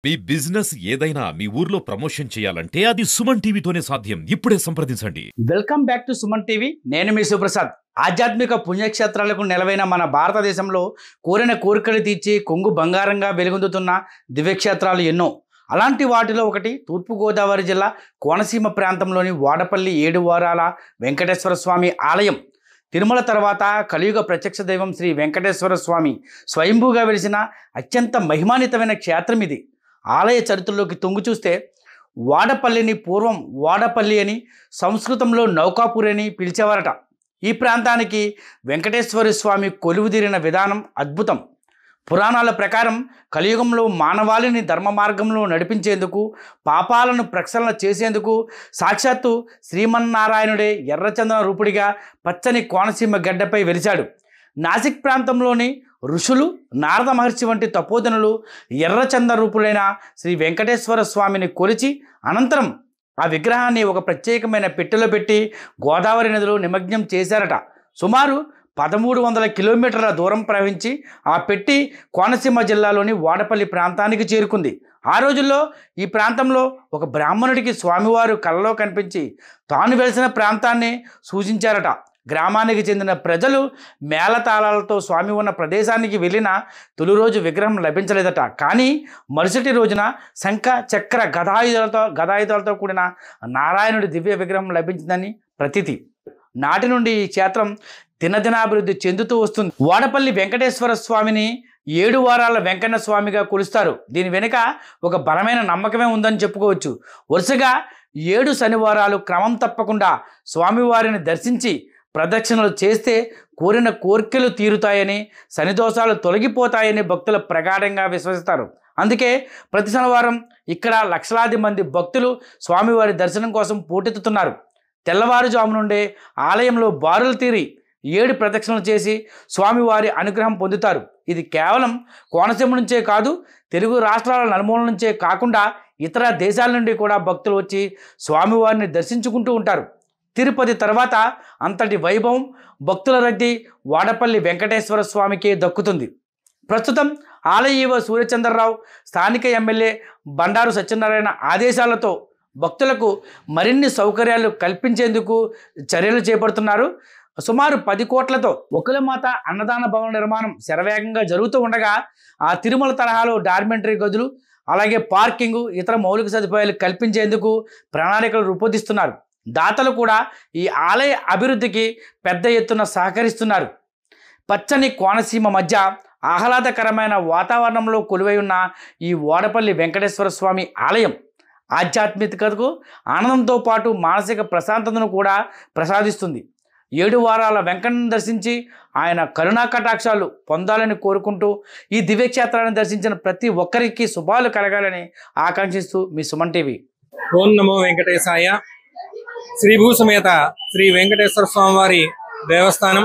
మీ business ఏదైనా మీ ఊర్లో promotion చేయాలంటే అది సుమన్ టీవీతోనే సాధ్యం. ఇప్పుడే సంప్రదించండి. Welcome back to Suman TV. నేను మీ సుప్రసాద్. ఆధ్యాత్మిక పుణ్యక్షేత్రాలకు నెలవైన మన భారతదేశంలో కోరిన కోరికలు తీర్చి కొంగు బంగారంగా వెలుగొందుతున్న దివ్యక్షేత్రాలు ఎన్నో. అలాంటి వాటిలో ఒకటి తూర్పుగోదావరి జిల్లా కోనసీమ ప్రాంతంలోని వాడపల్లి ఏడువారాల వెంకటేశ్వర స్వామి ఆలయం. తిరుమల తర్వాత కలియుగ ప్రత్యక్ష దైవం శ్రీ వెంకటేశ్వర స్వామి స్వయంభూగా వెలిసిన అత్యంత మహిమాన్వితమైన క్షేత్రం ఇది. ఆలయ చరిత్రలోకి తొంగి చూస్తే వాడపల్లిని పూర్వం వాడపల్లి అని, సంస్కృతంలో నౌకాపూర్ అని పిలిచేవారట. ఈ ప్రాంతానికి వెంకటేశ్వర స్వామి కొలువుదీరిన విధానం అద్భుతం. పురాణాల ప్రకారం కలియుగంలో మానవాళిని ధర్మ మార్గంలో నడిపించేందుకు, పాపాలను ప్రక్షాళన చేసేందుకు సాక్షాత్తు శ్రీమన్నారాయణుడే ఎర్రచందన రూపుడిగా పచ్చని కోనసీమ గడ్డపై వెలిశాడు. నాసిక్ ప్రాంతంలోని ఋషులు, నారద మహర్షి వంటి తపోధనులు ఎర్రచందన రూపుడైన శ్రీ వెంకటేశ్వర స్వామిని కొలిచి అనంతరం ఆ విగ్రహాన్ని ఒక ప్రత్యేకమైన పెట్టెలో పెట్టి గోదావరి నదిలో నిమగ్నం చేశారట. సుమారు 1300 కిలోమీటర్ల దూరం ప్రవహించి ఆ పెట్టి కోనసీమ జిల్లాలోని వాడపల్లి ప్రాంతానికి చేరుకుంది. ఆ రోజుల్లో ఈ ప్రాంతంలో ఒక బ్రాహ్మణుడికి స్వామివారు కలలో కనిపించి తాను వెలిసిన ప్రాంతాన్ని సూచించారట. గ్రామానికి చెందిన ప్రజలు మేళతాళాలతో స్వామి ఉన్న ప్రదేశానికి వెళ్ళిన తొలి రోజు విగ్రహం లభించలేదట. కానీ మరుసటి రోజున శంఖ, చక్ర, గదాయుధాలతో కూడిన నారాయణుడి దివ్య విగ్రహం లభించిందని ప్రతీతి. నాటి నుండి ఈ క్షేత్రం దినదినాభివృద్ధి చెందుతూ వస్తుంది. వాడపల్లి వెంకటేశ్వర స్వామిని 7 వారాల వెంకన్న స్వామిగా కొలుస్తారు. దీని వెనుక ఒక బలమైన నమ్మకమే ఉందని చెప్పుకోవచ్చు. వరుసగా 7 శనివారాలు క్రమం తప్పకుండా స్వామివారిని దర్శించి ప్రదక్షిణలు చేస్తే కోరిన కోర్కెలు తీరుతాయని, శనిదోషాలు తొలగిపోతాయని భక్తులు ప్రగాఢంగా విశ్వసిస్తారు. అందుకే ప్రతి శనివారం ఇక్కడ లక్షలాది మంది భక్తులు స్వామివారి దర్శనం కోసం పోటెత్తుతున్నారు. తెల్లవారుజాము నుండే ఆలయంలో బారులు తీరి 7 ప్రదక్షిణలు చేసి స్వామివారి అనుగ్రహం పొందుతారు. ఇది కేవలం కోనసీమ నుంచే కాదు, తెలుగు రాష్ట్రాల నలుమూల నుంచే కాకుండా ఇతర దేశాల నుండి కూడా భక్తులు వచ్చి స్వామివారిని దర్శించుకుంటూ ఉంటారు. తిరుపతి తర్వాత అంతటి వైభవం, భక్తుల రద్దీ వాడపల్లి వెంకటేశ్వర స్వామికే దక్కుతుంది. ప్రస్తుతం ఆలయ ఈవో సూర్యచంద్రరావు, స్థానిక ఎమ్మెల్యే బండారు సత్యనారాయణ ఆదేశాలతో భక్తులకు మరిన్ని సౌకర్యాలు కల్పించేందుకు చర్యలు చేపడుతున్నారు. సుమారు 10 కోట్లతో ఒకలమాత అన్నదాన భవన నిర్మాణం శరవేగంగా జరుగుతూ ఉండగా ఆ తిరుమల తరహాలో డార్మెంటరీ గదులు, అలాగే పార్కింగు, ఇతర మౌలిక సదుపాయాలు కల్పించేందుకు ప్రణాళికలు రూపొందిస్తున్నారు. దాతలు కూడా ఈ ఆలయ అభివృద్ధికి పెద్ద ఎత్తున సహకరిస్తున్నారు. పచ్చని కోనసీమ మధ్య ఆహ్లాదకరమైన వాతావరణంలో కొలువై ఉన్న ఈ వాడపల్లి వెంకటేశ్వర స్వామి ఆలయం ఆధ్యాత్మికతకు ఆనందంతో పాటు మానసిక ప్రశాంతతను కూడా ప్రసాదిస్తుంది. 7 వారాల వెంకన్నను దర్శించి ఆయన కరుణా కటాక్షాలు పొందాలని కోరుకుంటూ ఈ దివ్యక్షేత్రాన్ని దర్శించిన ప్రతి ఒక్కరికి శుభాలు కలగాలని ఆకాంక్షిస్తూ మీ సుమన్ టీవీ. ఓం నమో వెంకటేశాయ. శ్రీభూసమేత శ్రీ వెంకటేశ్వర స్వామివారి దేవస్థానం,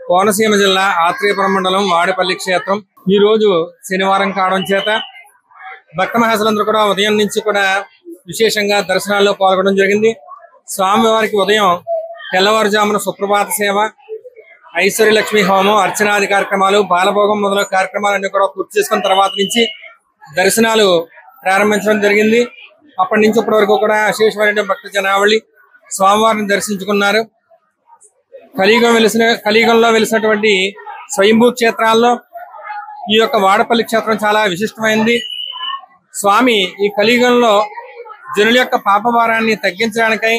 కోనసీమ జిల్లా ఆత్రేయపురం మండలం వాడపల్లి క్షేత్రం. ఈ రోజు శనివారం కావడం చేత భక్త మహాశులందరూ కూడా ఉదయం నుంచి కూడా విశేషంగా దర్శనాల్లో పాల్గొనడం జరిగింది. స్వామివారికి ఉదయం తెల్లవారుజామున సుప్రభాత సేవ, ఐశ్వర్యలక్ష్మి హోమం, అర్చనాది కార్యక్రమాలు, బాలభోగం మొదలగు కార్యక్రమాలన్నీ కూడా పూర్తి చేసుకున్న తర్వాత నుంచి దర్శనాలు ప్రారంభించడం జరిగింది. అప్పటి నుంచి ఇప్పటి వరకు కూడా అశేషమైన భక్త జనావళి స్వామివారిని దర్శించుకున్నారు. కలియుగంలో వెలిసినటువంటి స్వయంభూ క్షేత్రాల్లో ఈ యొక్క వాడపల్లి క్షేత్రం చాలా విశిష్టమైంది. స్వామి ఈ కలియుగంలో జనుల యొక్క పాపభారాన్ని తగ్గించడానికై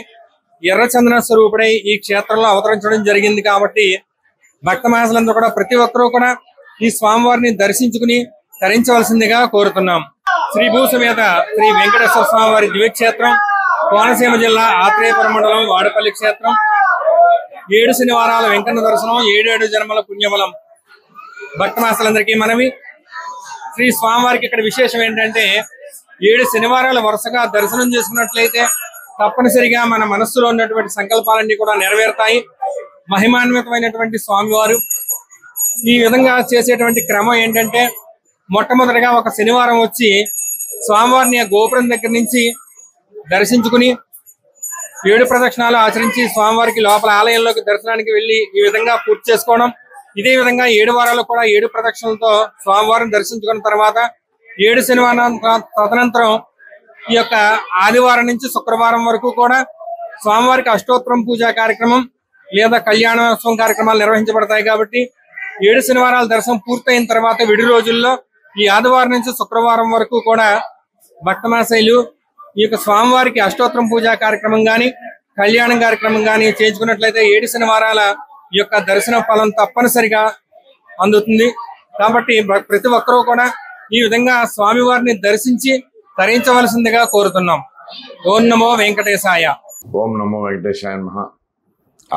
ఎర్రచందన స్వరూపుడై ఈ క్షేత్రంలో అవతరించడం జరిగింది. కాబట్టి భక్త మహాశులందరూ కూడా ప్రతి ఒక్కరూ కూడా ఈ స్వామివారిని దర్శించుకుని తరించవలసిందిగా కోరుతున్నాం. శ్రీ భూసమేత శ్రీ వెంకటేశ్వర స్వామివారి దివ్యక్షేత్రం, కోనసీమ జిల్లా ఆత్రేయపురం మండలం వాడపల్లి క్షేత్రం. 7 శనివారాల వెంకన్న దర్శనం, 7 జన్మల పుణ్యబలం. భక్త మహాశులందరికీ మనవి. శ్రీ స్వామివారికి ఇక్కడ విశేషం ఏంటంటే 7 శనివారాలు వరుసగా దర్శనం చేసుకున్నట్లయితే తప్పనిసరిగా మన మనస్సులో ఉన్నటువంటి సంకల్పాలన్నీ కూడా నెరవేరుతాయి. మహిమాన్వితమైనటువంటి స్వామివారు ఈ విధంగా చేసేటువంటి క్రమం ఏంటంటే, మొట్టమొదటిగా ఒక శనివారం వచ్చి స్వామివారిని గోపురం దగ్గర నుంచి దర్శించుకుని 7 ప్రదక్షిణాలు ఆచరించి స్వామివారికి లోపల ఆలయంలోకి దర్శనానికి వెళ్లి ఈ విధంగా పూర్తి చేసుకోవడం. ఇదే విధంగా 7 వారాలు కూడా 7 ప్రదక్షిణలతో స్వామివారిని దర్శించుకున్న తర్వాత 7 శనివారం తదనంతరం ఈ యొక్క ఆదివారం నుంచి శుక్రవారం వరకు కూడా స్వామివారికి అష్టోత్తరం పూజా కార్యక్రమం లేదా కళ్యాణోత్సవం కార్యక్రమాలు నిర్వహించబడతాయి. కాబట్టి 7 శనివారాల దర్శనం పూర్తయిన తర్వాత విడి రోజుల్లో ఈ ఆదివారం నుంచి శుక్రవారం వరకు కూడా భక్తమాశైలు ఈ యొక్క స్వామివారికి అష్టోత్తరం పూజా కార్యక్రమం కానీ కళ్యాణం కార్యక్రమం కానీ చేయించుకున్నట్లయితే 7 శనివారాల ఈ యొక్క దర్శన ఫలం తప్పనిసరిగా అందుతుంది. కాబట్టి ప్రతి ఒక్కరూ కూడా ఈ విధంగా స్వామివారిని దర్శించి తరించవలసిందిగా కోరుతున్నాం. ఓం నమో వెంకటేశాయ. ఓం నమో వెంకటేశాయ నమః.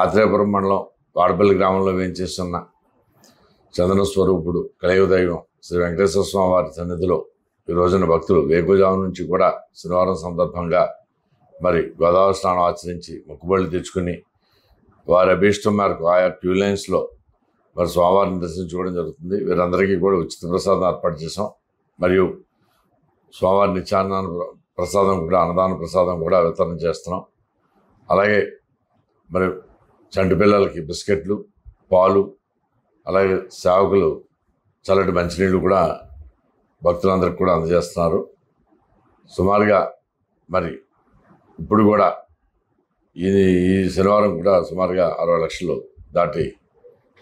ఆత్రేయపురం మండలం వాడపల్లి గ్రామంలో వేయించేస్తున్న చందన స్వరూపుడు కలియుగ దైవం శ్రీ వెంకటేశ్వర స్వామి వారి సన్నిధిలో ఈ రోజున భక్తులు వేకుజాము నుంచి కూడా శనివారం సందర్భంగా మరి గోదావరి స్నానం ఆచరించి మొక్కుబళ్ళు తెచ్చుకుని వారి అభీష్టం మేరకు ఆయా క్యూ లైన్స్లో మరి స్వామివారిని దర్శించుకోవడం జరుగుతుంది. వీరందరికీ కూడా ఉచిత ప్రసాదం ఏర్పాటు చేసాం. మరియు స్వామివారి నిత్యాన్న ప్రసాదం కూడా అన్నదాన ప్రసాదం కూడా వితరణ చేస్తున్నాం. అలాగే మరి చంటి పిల్లలకి బిస్కెట్లు, పాలు, అలాగే సేవకులు చల్లటి మంచినీళ్ళు కూడా భక్తులందరికీ కూడా అందజేస్తున్నారు. సుమారుగా మరి ఇప్పుడు కూడా ఈ శనివారం కూడా సుమారుగా 60 లక్షలు దాటి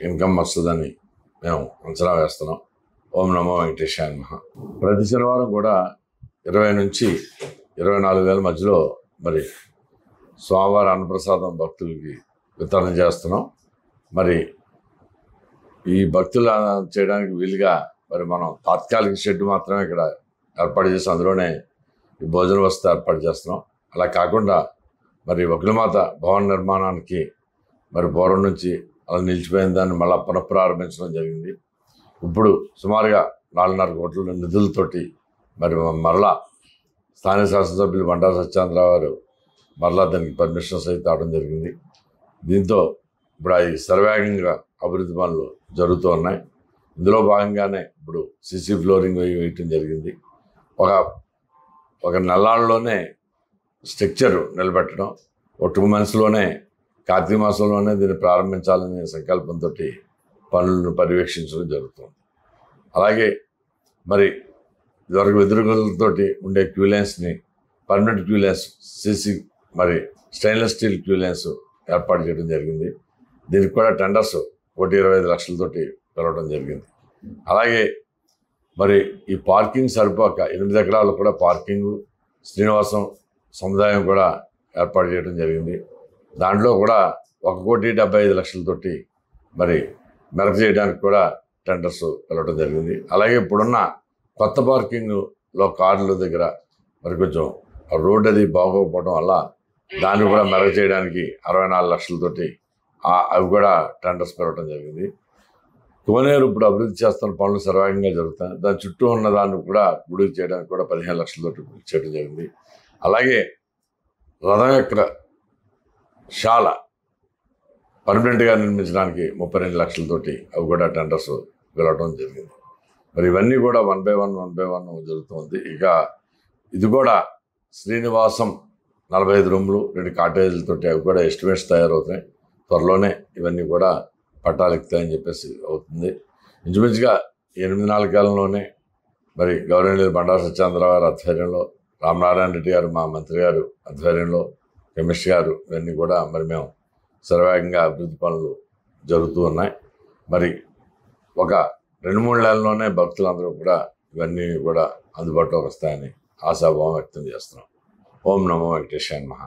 ఇన్కమ్ వస్తుందని మేము అంచనా వేస్తున్నాం. ఓం నమో వెంకటేశాయ నమః. ప్రతి శనివారం కూడా 20 నుంచి 24 వేల మధ్యలో మరి స్వామివారి అన్నప్రసాదం భక్తులకి వితరణ చేస్తున్నాం. మరి ఈ భక్తులు చేయడానికి వీలుగా మరి మనం తాత్కాలిక షెడ్ మాత్రమే ఇక్కడ ఏర్పాటు చేసి అందులోనే ఈ భోజన వసతి ఏర్పాటు చేస్తున్నాం. అలా కాకుండా మరి వకులమాత భవన నిర్మాణానికి మరి పూర్వం నుంచి అలా నిలిచిపోయిన దాన్ని మళ్ళీ పునఃప్రారంభించడం జరిగింది. ఇప్పుడు సుమారుగా 4.5 కోట్ల నిధులతోటి మరి మరలా స్థానిక శాసనసభ్యులు బండారు సత్యేంద్రరావు గారు మరలా దానికి పర్మిషన్స్ అయితే అవడం జరిగింది. దీంతో ఇప్పుడు అవి శరవేగంగా అభివృద్ధి పనులు జరుగుతూ ఉన్నాయి. ఇందులో భాగంగానే ఇప్పుడు సీసీ ఫ్లోరింగ్ వేయటం జరిగింది. ఒక నెలాళ్ళలోనే స్ట్రక్చర్ నిలబెట్టడం, ఒక 2 మంత్స్లోనే కార్తీక మాసంలోనే దీన్ని ప్రారంభించాలనే సంకల్పంతో పనులను పర్యవేక్షించడం జరుగుతుంది. అలాగే మరి ఇదివరకు ఎదురుగులతోటి ఉండే క్యూ లైన్స్ని పర్మనెంట్ క్యూ లైన్స్ సీసీ మరి స్టెయిన్లెస్ స్టీల్ క్యూ లైన్స్ ఏర్పాటు చేయడం జరిగింది. దీనికి కూడా టెండర్స్ 1.25 లక్షలతోటి పిలవడం జరిగింది. అలాగే మరి ఈ పార్కింగ్ సరిపోక 8 ఎకరాలు కూడా పార్కింగు శ్రీనివాసం సముదాయం కూడా ఏర్పాటు చేయడం జరిగింది. దాంట్లో కూడా 1.75 లక్షలతోటి మరి మెరక చేయడానికి కూడా టెండర్స్ పిలవడం జరిగింది. అలాగే ఇప్పుడున్న కొత్త పార్కింగ్లో కార్ల దగ్గర మరి కొంచెం రోడ్ అది బాగోకపోవడం వల్ల దాన్ని కూడా మెరక చేయడానికి 64 లక్షలతోటి అవి కూడా టెండర్స్ పిలవడం జరిగింది. కోనేరు ఇప్పుడు అభివృద్ధి చేస్తున్న పనులు సర్వేగంగా జరుగుతాయి. దాని చుట్టూ ఉన్న దాన్ని కూడా గుడికి చేయడానికి కూడా 15 లక్షలతోటి చేయడం జరిగింది. అలాగే రథం యొక్క శాల పర్మనెంట్గా నిర్మించడానికి 32 లక్షలతోటి అవి కూడా టెండర్స్ పిలవడం జరిగింది. మరి ఇవన్నీ కూడా 1 by 1 జరుగుతుంది. ఇక ఇది కూడా శ్రీనివాసం 45 రూములు 2 కాటేజీలతోటి అవి కూడా ఎస్టిమేట్స్ తయారవుతాయి. త్వరలోనే ఇవన్నీ కూడా పట్టాలు ఎక్కుతాయని చెప్పేసి అవుతుంది. ఇంచుమించుగా 8 నెలల కాలంలోనే మరి గవర్నర్ బండారు సత్యేంద్రరావు గారి ఆధ్వర్యంలో, రామనారాయణ రెడ్డి గారు మా మంత్రి గారు ఆధ్వర్యంలో, కమిషనర్ గారు ఇవన్నీ కూడా మరి మేము సర్వేగంగా అభివృద్ధి పనులు జరుగుతూ ఉన్నాయి. మరి ఒక 2-3 నెలల్లోనే భక్తులందరూ కూడా ఇవన్నీ కూడా అందుబాటులోకి వస్తాయని ఆశాభావం వ్యక్తం చేస్తున్నాం. ఓం నమో వెంకటేశాయ నమః.